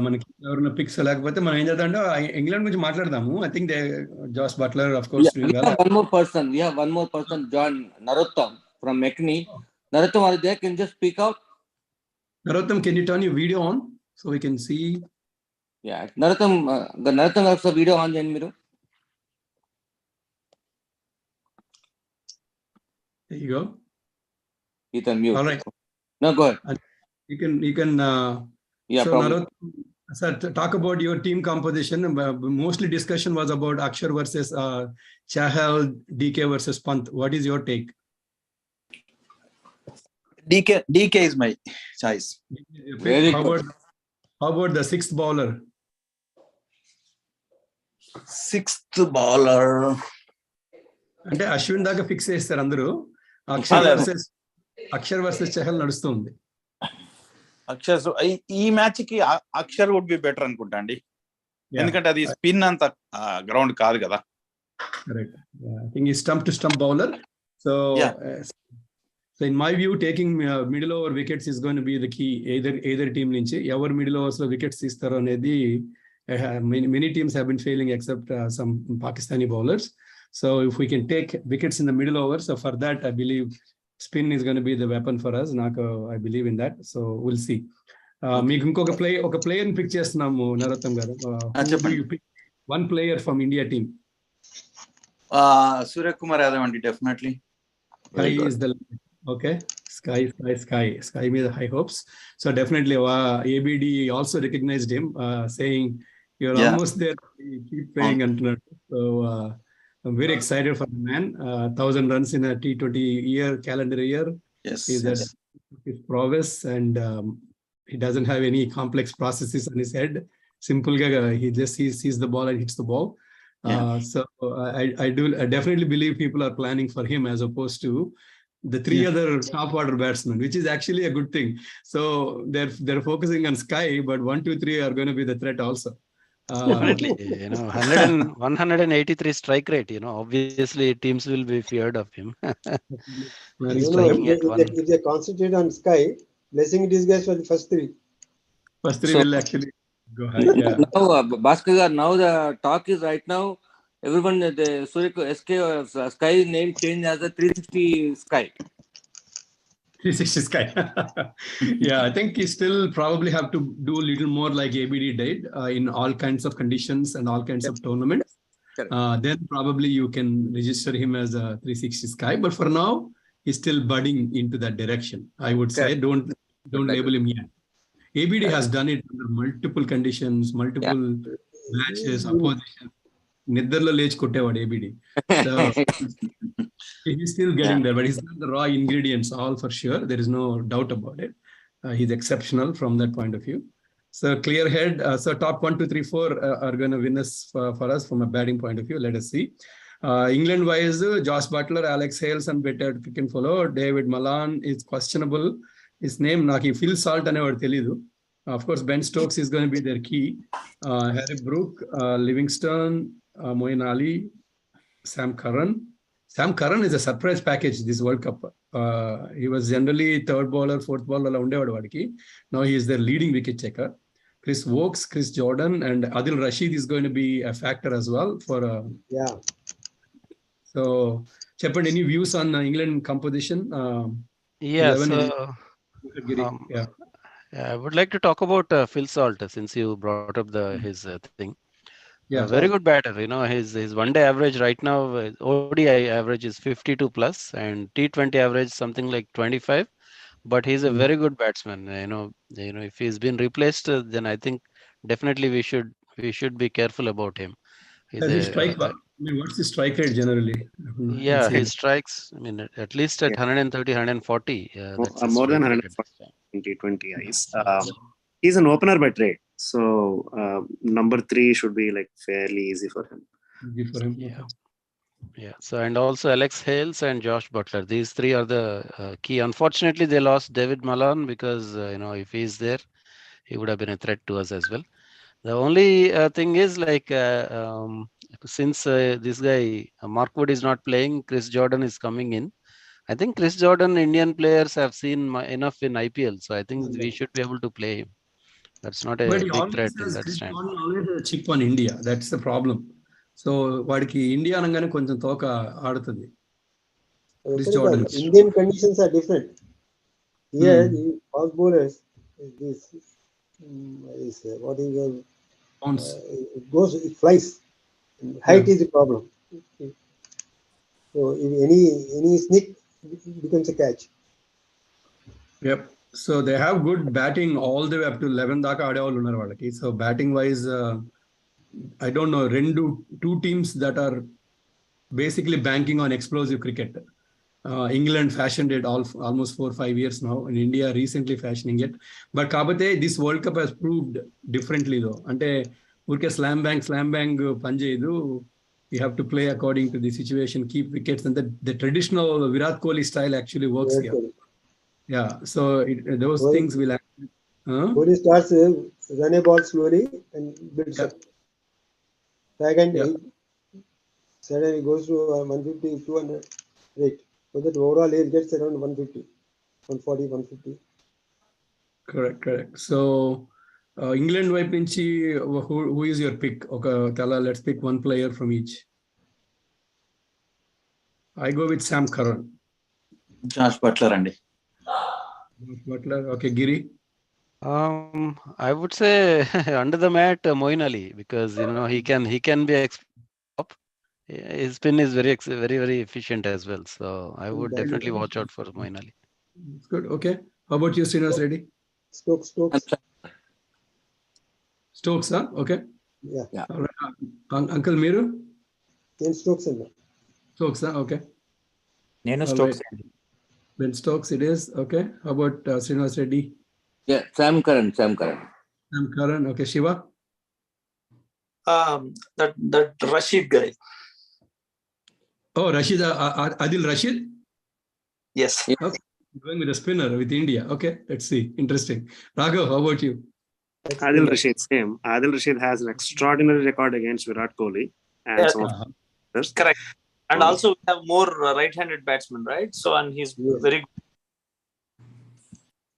మనకి ఎవరైనా pics లేకపోతే మనం ఏం చేద్దామంటే England గురించి మాట్లాడదాము. I think Josh Butler, of course. We have one more person, John Narottam from Mechni. Narottam, are you there? Can you just speak out? Narottam, can you turn your video on so we can see? Yeah, Narottam also video on చేయండి మీరు. There you go. He's on mute. All right. No, go ahead. You can. Yeah, So probably. Narottam, sir, talk about your team composition. Mostly discussion was about Akshar versus Chahal, DK versus Pant. What is your take? DK is my choice. Very good. How about the sixth bowler? Sixth bowler. అంటే అశ్విన్ దాకా fix చేస్తారు అందరూ. Axar versus Chahal నడుస్తుంది. అక్షర్ ఈ match కి Axar would be better అనుకుంటా అండి, ఎందుకంటే అది స్పిన్ అంత గ్రౌండ్ కాదు కదా. కరెక్ట్. ఐ థింక్ ఈ stump to stump bowler. So in my view, taking middle over wickets is going to be the key. Either team నుంచి ఎవరు middle overs లో wickets తీస్తారో అనేది many teams have been failing except some Pakistani bowlers. So if we can take wickets in the middle over, so for that I believe spin is going to be the weapon for us. I believe in that. So we'll see. మీకు ఇంకొక player pick చేస్తున్నాము నరోత్తం గారు. One player from India team. Suryakumar Yadav అండి, definitely. Sky is the okay. Sky made high hopes. So definitely ABD also recognized him, saying you're almost there. Keep playing until. So I'm very excited for the man. 1,000 runs in a T20 calendar year. Yes. His prowess, and he doesn't have any complex processes on his head. Simple guy. He just sees the ball and hits the ball. So I definitely believe people are planning for him as opposed to the three other top order batsmen, which is actually a good thing. So they're focusing on Sky, but 1, 2, 3 are going to be the threat also. Definitely, 183 strike rate. Obviously teams will be feared of him. If they concentrate on Sky, blessing in disguise for the first three. First three will actually go high. Yeah. Now, Bhaskar, now the talk is right now. Everyone, the Sky name changed as a 360 Sky. 360 Sky. Yeah, I think he still probably have to do a little more like ABD did in all kinds of conditions and all kinds of tournaments. Then probably you can register him as a 360 Sky. But for now, he's still budding into that direction. I would say don't label him yet. ABD has done it under multiple conditions, multiple matches, opposition. నిద్రలో లేచి కొట్టేవాడు ABD. So he's still getting there, but he's got the raw ingredients all for sure. There is no doubt about it. He's exceptional from that point of view. So clear head. So top 1, 2, 3, 4 are going to win us for us from a batting point of view. Let us see. England wise, Josh Butler, Alex Hales and better can follow. David Malan is questionable. His name Naki Phil Salt అనేవాడు తెలీదు. Of course, Ben Stokes is going to be their key. Harry Brook, Livingston, Moeen Ali, Sam Curran. Sam Curran is a surprise package this World Cup. He was generally third bowler, fourth bowler. Now he is their leading wicket checker. Chris Wokes, Chris Jordan, and Adil Rashid is going to be a factor as well. So, Chepan, any views on England composition? I would like to talk about Phil Salt since you brought up his thing. Very good batter. His one-day average right now, ODI average is 52 plus, and T20 average something like 25. But he's a very good batsman. If he's been replaced, then I think definitely we should be careful about him. Does he strike? What's his strike rate generally? His strikes. At least at 130, 140. More than 140 in T20 eyes. He's an opener by trade, so number 3 should be like fairly easy for him. So and also Alex Hales and Josh Butler. These three are the key. Unfortunately, they lost David Malan because if he's there, he would have been a threat to us as well. The only thing is since this guy Mark Wood is not playing, Chris Jordan is coming in. I think Chris Jordan, Indian players have seen enough in IPL, so I think we should be able to play him. That's not a big threat in that stand. Chris Jordan always a chip on India. That's the problem. So వాడికి India అనగానే కొంచెం తోక ఆడుతుంది. Indian conditions are different. Here, the fast bowlers, it flies. Height is the problem. So if any sneak becomes a catch. Yep. So they have good batting all the way up to 11 దాకా ఆడేవాళ్ళు ఉన్నారు వాళ్ళకి. So batting wise, I don't know, two teams that are basically banking on explosive cricket. England fashioned it almost 4-5 years now, and India recently fashioning it. But kabate, this World Cup has proved differently though. Ante urke slam bang panjedu. You have to play according to the situation, keep wickets, and the traditional Virat Kohli style actually works here. Yeah, so those things will actually. Kohli starts run a ball slowly and builds up. Second, suddenly goes to 150, 200, right. So that overall he gets around 150, 140, 150. Correct. So England wipe nunchi, who is your pick? Okay, Tala, let's pick one player from each. I go with Sam Curran. Josh Butler andi. Butler. Okay, Giri. I would say under the mat, Moeen Ali, because he can be up. His spin is very efficient as well. So I would definitely watch out for Moeen Ali. It's good. Okay. How about you, Srinivas Reddy? Stokes, huh? Okay. Yeah. All right. Uncle Miru? Stokes. Stokes, huh? Okay. Nenu Stokes. Ben Stokes it is. Okay. How about Srinivas Reddy? Yeah, Sam Curran. Sam Curran. Okay. Shiva? That Rashid guy. Oh, Rashid, Adil Rashid? Yes. Okay. Going with a spinner with India. Okay, let's see. Interesting. Raghav, how about you? Adil Rashid, same. Adil Rashid has an extraordinary record against Virat Kohli. And correct. And also we have more right-handed batsmen, right? So, and he's very good.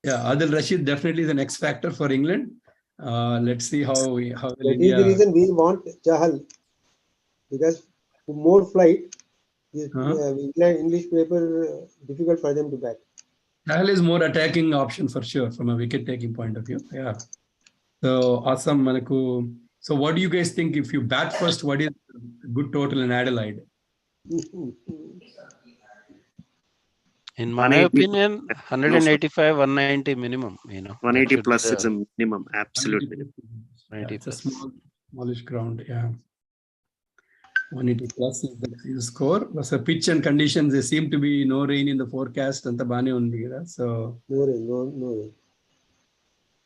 Yeah, Adil Rashid definitely is an X factor for England. Let's see how that India... is the reason we want Chahal, because more flight is English paper difficult for them to bat. Chahal is more attacking option for sure from a wicket taking point of view. Yeah. So awesome, Manaku. So what do you guys think if you bat first? What is good total in Adelaide? In my opinion, 185, 190 minimum. 180 plus is a minimum. Absolutely. 180 it's a smallish ground. Yeah. 180 plus is the score. So pitch and conditions, there seem to be no rain in the forecast. And so no rain.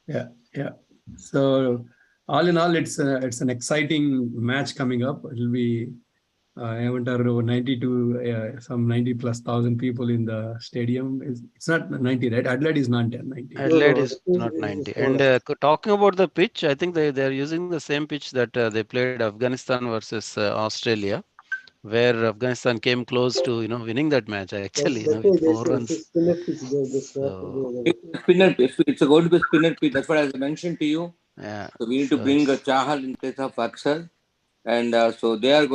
Yeah. So all in all, it's an exciting match coming up. It'll be 90 plus thousand people in the stadium. It's not 90, right? Adelaide is not 90. Adelaide is not 90. And talking about the pitch, I think they're using the same pitch that they played Afghanistan versus Australia, where Afghanistan came close to winning that match. Actually, with 4 runs. It's going to be spinner pitch. That's what I mentioned to you. Yeah. So we need to bring a Chahal in place of Akshar. And so they are,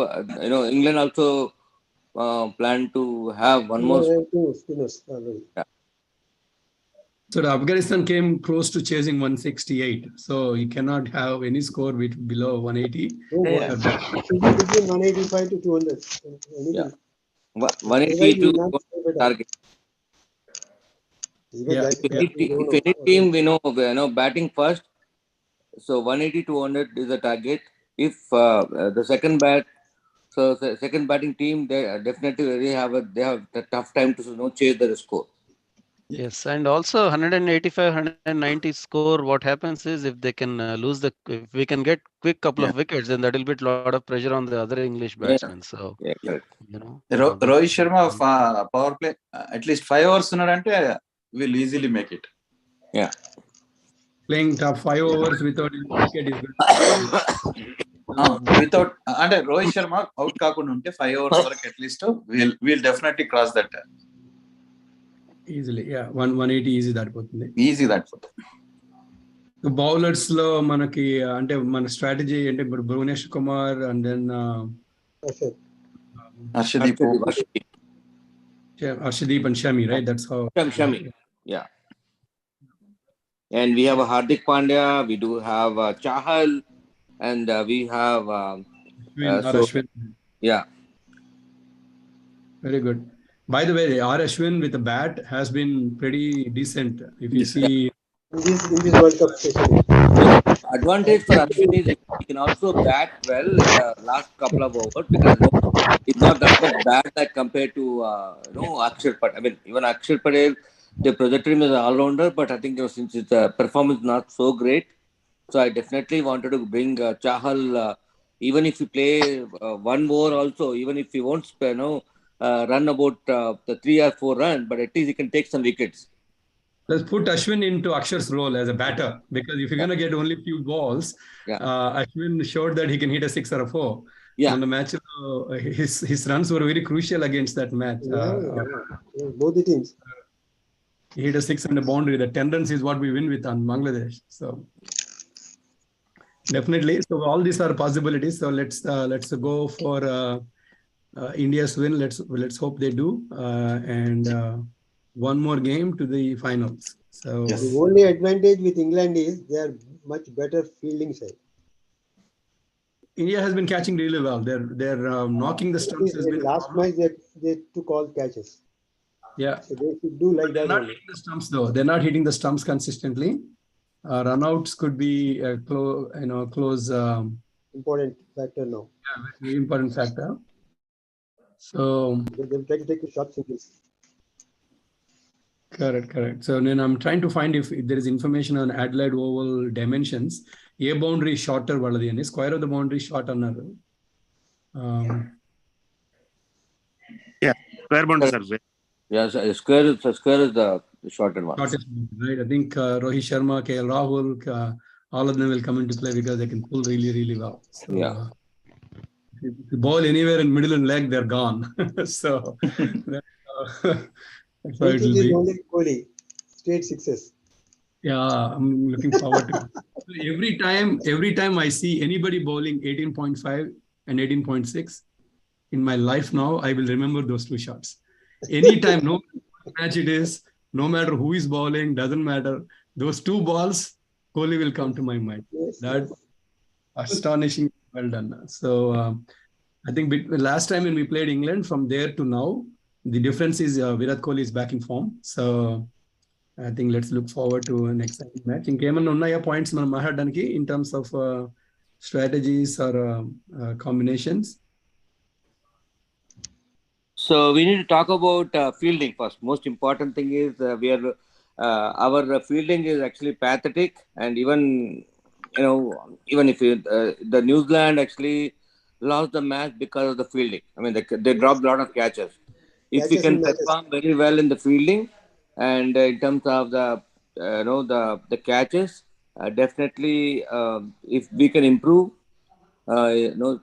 England also plan to have one more. Yeah. So the Afghanistan came close to chasing 168. So you cannot have any score below 180. Between 185 to 200. Yeah. 180 to target. If any team batting first, so 180 to 200 is the target. If the second batting team, they definitely have a tough time to chase the score. Yes, and also 185, 190 score. What happens is if they can if we can get quick couple of wickets, then that will put a lot of pressure on the other English batsmen. So Rohit Sharma power play at least 5 hours will easily make it. Yeah. Playing top 5 overs without any wicket is good. Without Rohit Sharma out kaakunda unte 5 hours varaku at least we'll definitely cross that. Easily, yeah. 180 easy that పోతుంది. Easy that పోతుంది. Bowlers లో మనకి అంటే మన strategy అంటే ఇప్పుడు Bhuvneshwar Kumar and then Arshdeep and Shami, right? That's how. Shami. Yeah. And we have Hardik Pandya, we do have Chahal, and we have Ashwin. Yeah. Very good. By the way, R. Ashwin with a bat has been pretty decent. If you see in this World Cup especially. Advantage for Ashwin is he can also bat well in the last couple of overs because he's not that much bad that compared to Akshar Patel. I mean, even Akshar Patel, they projected him as an all-rounder, but I think since his performance not so great, so I definitely wanted to bring Chahal. Even if he play one over also, even if he won't run about the 3 or 4 runs, but at least he can take some wickets. let's put Ashwin into Akshar's role as a batter, because if you're going to get only few balls, Ashwin showed that he can hit a 6 or a 4. Yeah. On the match, his runs were very crucial against that match. Both the teams. He hit a 6 and a boundary. The 10 runs is what we win with on Bangladesh. So definitely. So all these are possibilities. So let's go for India's win. Let's hope they do. And one more game to the finals. So the only advantage with England is they are much better fielding side. India has been catching really well. They're knocking the stumps. Last match they took all catches. Yeah. So they should do like that. They're not hitting the stumps though. They're not hitting the stumps consistently. Runouts could be close. Important factor now. Yeah, very important factor. So they'll try to take the shots in this. Correct. So then I'm trying to find if there is information on Adelaide Oval dimensions. A boundary shorter valadi and square of the boundary short another. Yeah, square boundaries are very. Yes, square is the shorter one. Shortest, right? I think Rohit Sharma, KL Rahul, all of them will come into play because they can pull really, really well. So, yeah. If you ball anywhere in middle and leg, they're gone. So that's how it will be. Only Kohli, straight sixes. Yeah, I'm looking forward to it. Every time I see anybody bowling 18.5 and 18.6 in my life now, I will remember those two shots. Anytime, no matter what match it is, no matter who is bowling, doesn't matter. Those two balls, Kohli will come to my mind. That's astonishing. Well done. So I think last time when we played England, from there to now, the difference is Virat Kohli is back in form. So I think let's look forward to an exciting match. Inkemanna unnaya points మనం మాట్లాడడానికి in terms of strategies or combinations? So we need to talk about fielding first. Most important thing is our fielding is actually pathetic, and even if the New Zealand actually lost the match because of the fielding. I mean, they dropped a lot of catches. If we can perform very well in the fielding and in terms of the catches, definitely if we can improve,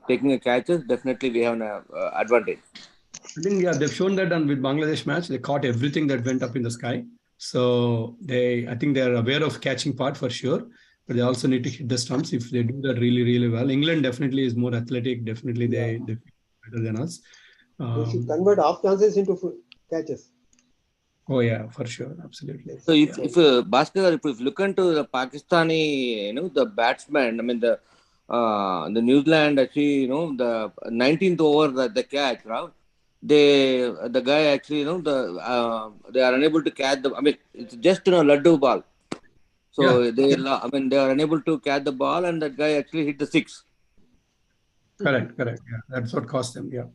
taking the catches, definitely we have an advantage. I think they've shown that with Bangladesh match, they caught everything that went up in the sky. So I think they're aware of catching part for sure, but they also need to hit the stumps. If they do that really, really well, England definitely is more athletic. Definitely they feel better than us. They should convert off chances into catches. Oh yeah, for sure, absolutely. So if Bhaskar, if you look into the Pakistani, the batsman, I mean the New Zealand actually, the 19th over the catch, right? The guy actually, they are unable to catch the. I mean, it's just laddu ball. So they are unable to catch the ball, and that guy actually hit the 6. Correct. Yeah, that's what cost them. Yeah.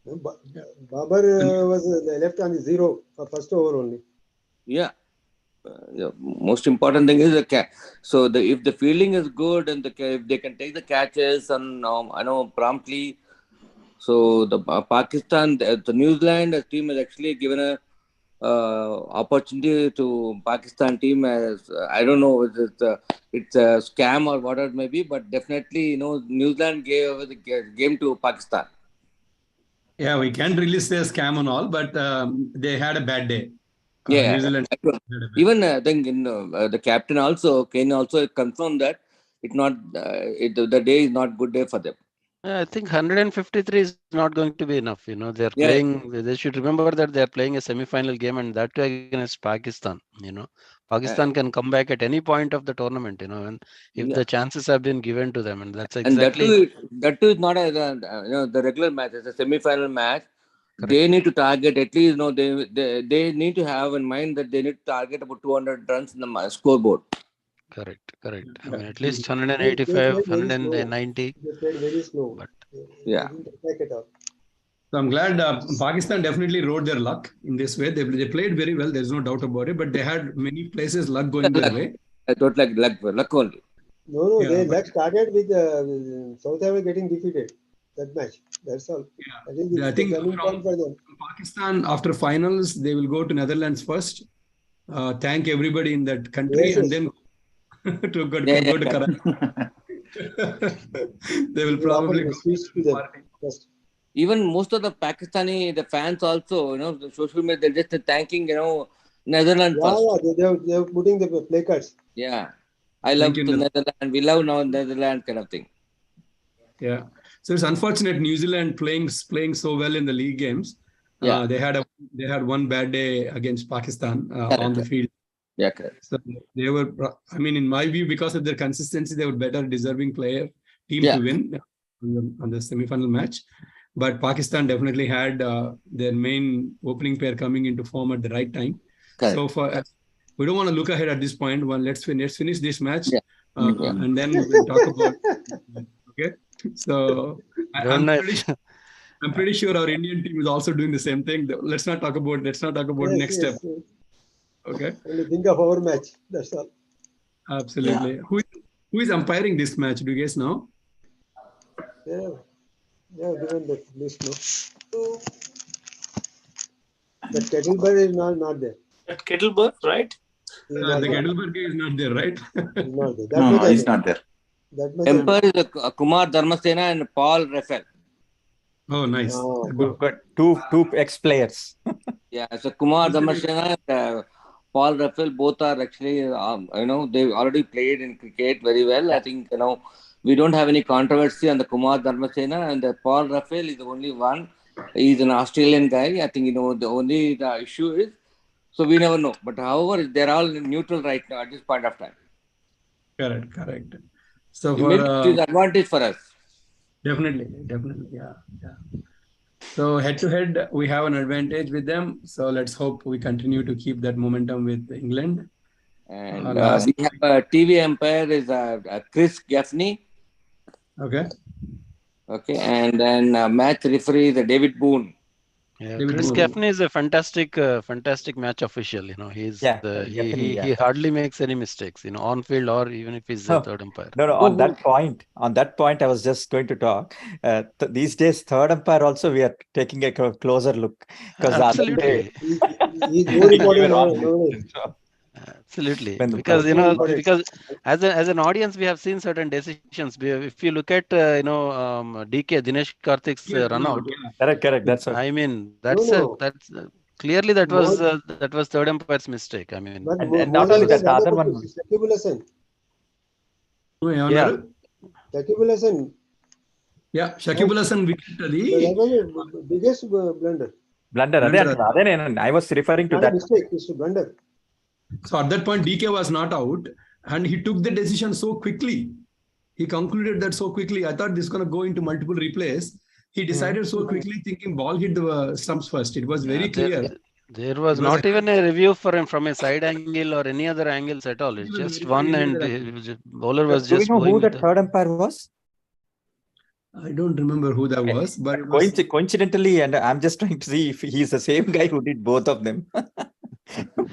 Babar was left on the 0 for first over only. Yeah. The most important thing is the catch. So if the fielding is good and if they can take the catches and promptly. So the Pakistan, the New Zealand team has actually given a opportunity to Pakistan team as I don't know if it's a scam or whatever it may be, but definitely New Zealand gave away the game to Pakistan. Yeah, we can't really say a scam and all, but they had a bad day. New Zealand. Even I think the captain also Kane also confirmed that the day is not good day for them. I think 153 is not going to be enough. They're playing. They should remember that they're playing a semi-final game, and that too against Pakistan. Pakistan can come back at any point of the tournament. And if the chances have been given to them, and that's exactly. And that too is not the regular match. It's a semi-final match. they need to target at least, they need to have in mind that they need to target about 200 runs in the scoreboard. Correct. Yeah. I mean, at least They 185, played very slow. 190. They played very slow. But Yeah. They didn't attack at all. So I'm glad Pakistan definitely rode their luck in this way. They played very well. There's no doubt about it. But they had many places luck going their way. I don't like luck only. No, Yeah, they but- luck started with South Africa getting defeated. That match. That's all. Yeah. I think it's I think the turning point for them. Pakistan, after finals, they will go to Netherlands first, thank everybody in that country, Yes, and yes. then to go Yeah, to Karachi. They will probably offer go sweets to to them party. first. Even most of the the fans also, the social media, they're just thanking, Netherlands Yeah, first. yeah. They're putting the placards. Yeah. I love Thank you, the Netherlands. We love now Netherlands kind of thing. Yeah. So it's unfortunate New Zealand playing so well in the league games. Yeah. They had one bad day against Pakistan on the field. Yeah, correct. So they were, I mean, in my view, because of their consistency, they were better deserving team Yeah. to win on the semi-final match. But Pakistan definitely had their main opening pair coming into form at the right time. Correct. So we don't want to look ahead at this point. Well, let's finish this match, Yeah. Yeah. and then we will talk about. Okay. So I'm pretty sure our Indian team is also doing the same thing. Let's not talk about Yes, next yes, step. yes. Okay. Only think of our match. That's all. Absolutely. Yeah. Who is umpiring this match? Do you guys know? Yeah. Yeah, given that list, no. But Kettleburg is not there. At Kettleburg, right? He's not The there. Kettleburg is not there, right? He's not there. That No, much I he's know. not there. That much I know. Empire is Kumar Dharmasena and Paul Raffel. Oh, nice. Oh, Good. Good. Two ex-players. Yeah, so Kumar Dharmasena and Paul Raffel both are actually, they've already played in cricket very well. I think, we don't have any controversy on the Kumar Dharmasena, and the Paul Raffel is the only one. He's an Australian guy. I think, the issue is, so we never know. But however, they're all neutral right now at this point of time. Correct. So It is advantage for us. definitely, yeah. So head to head, we have an advantage with them. So let's hope we continue to keep that momentum with England. And we have a TV umpire is Chris Gaffney. Okay. Okay, and then match referee is David Boone. Yeah, David Chris Boone. Gaffney is a fantastic match official. He's he hardly makes any mistakes. On field or even if he's the third umpire. No. On that point, I was just going to talk. These days, third umpire also we are taking a closer look because Absolutely. he's more important nowadays. Absolutely, When the because person- because as an audience we have seen certain decisions. If you look at DK Dinesh Karthik's run out, Correct. That's what. I mean that's No. that's clearly that was third umpire's mistake. I mean, But And not only that, the other one. Shakib al Hasan. Yeah. Shakib al Hasan. Yeah, Shakib al Hasan wicket That was the biggest blunder. Blunder. I was referring to Not a that. mistake. It's a blunder. So at that point, DK was not out, and he took the decision so quickly. He concluded that so quickly. I thought this is going to go into multiple replays. He decided so quickly, thinking ball hit the stumps first. It was very clear. There was not even a review for him from a side angle or any other angles at all. It's just one, and the bowler was Do we just know going who with the third umpire was? I don't remember who that was, but it was, Coincidentally, and I'm just trying to see if he's the same guy who did both of them.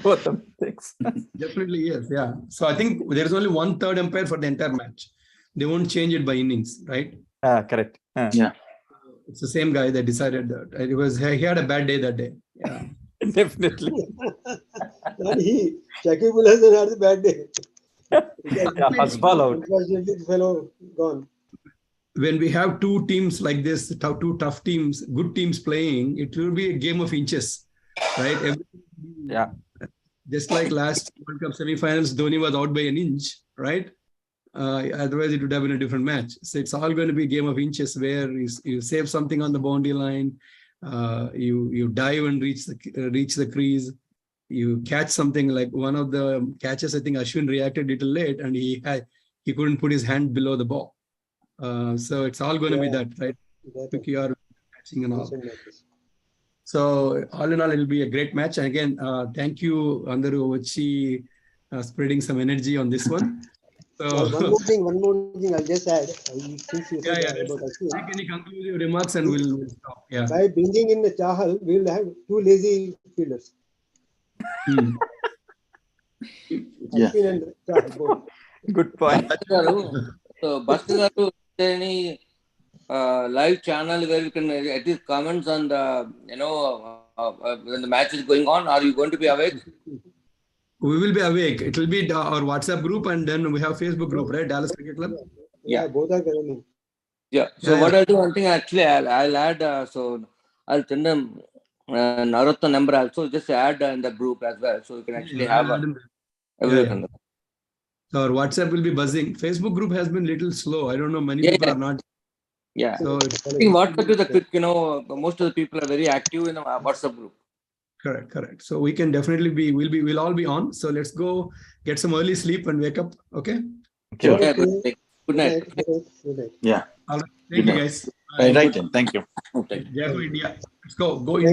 Both of things. definitely yes. Yeah. So I think there is only one third umpire for the entire match. They won't change it by innings, right? Correct. Yeah. It's the same guy that decided that. He had a bad day that day. Yeah. Definitely. Not he. Shakib al Hasan had a bad day. Hasbal out. Unfortunately, the fellow gone. When we have two teams like this, two tough teams, good teams playing, it will be a game of inches, right? Yeah. Just like last World Cup semi-finals, Dhoni was out by an inch, right? Otherwise, it would have been a different match. So it's all going to be a game of inches where you save something on the boundary line, you dive and reach the crease, you catch something. Like one of the catches, I think Ashwin reacted a little late, and he couldn't put his hand below the ball. So it's all going to be that, right? Quick you are catching and all. So all in all, it will be a great match. And again, thank you, Andaru Vachi, spreading some energy on this one. So one more thing I'll just add. Since you said about Ashwin, make any conclusive remarks and we'll stop. Yeah. By bringing in the Chahal, we will have 2 lazy fielders. Ashwin and Chahal both. Good point. So Bhaskar garu, is there any live channel where you can at least comments on the when the match is going on? Are you going to be awake? We will be awake. It will be our WhatsApp group, and then we have Facebook group, right? Dallas Cricket Club. Yeah, both are going. Yeah. So what I'll do, one thing actually, I'll add. So I'll send them Narottam number also. Just add in the group as well, so you can actually have everything. So our WhatsApp will be buzzing. Facebook group has been little slow. I don't know. Many people are not. Yeah. So I think WhatsApp is a quick. Most of the people are very active in the WhatsApp group. Correct. So we can definitely we'll all be on. So let's go get some early sleep and wake up. Okay. Sure. Yeah, good night. Good night. Yeah. All right. Thank you, guys. Right. Thank you. Jai Ho India. Let's go. India.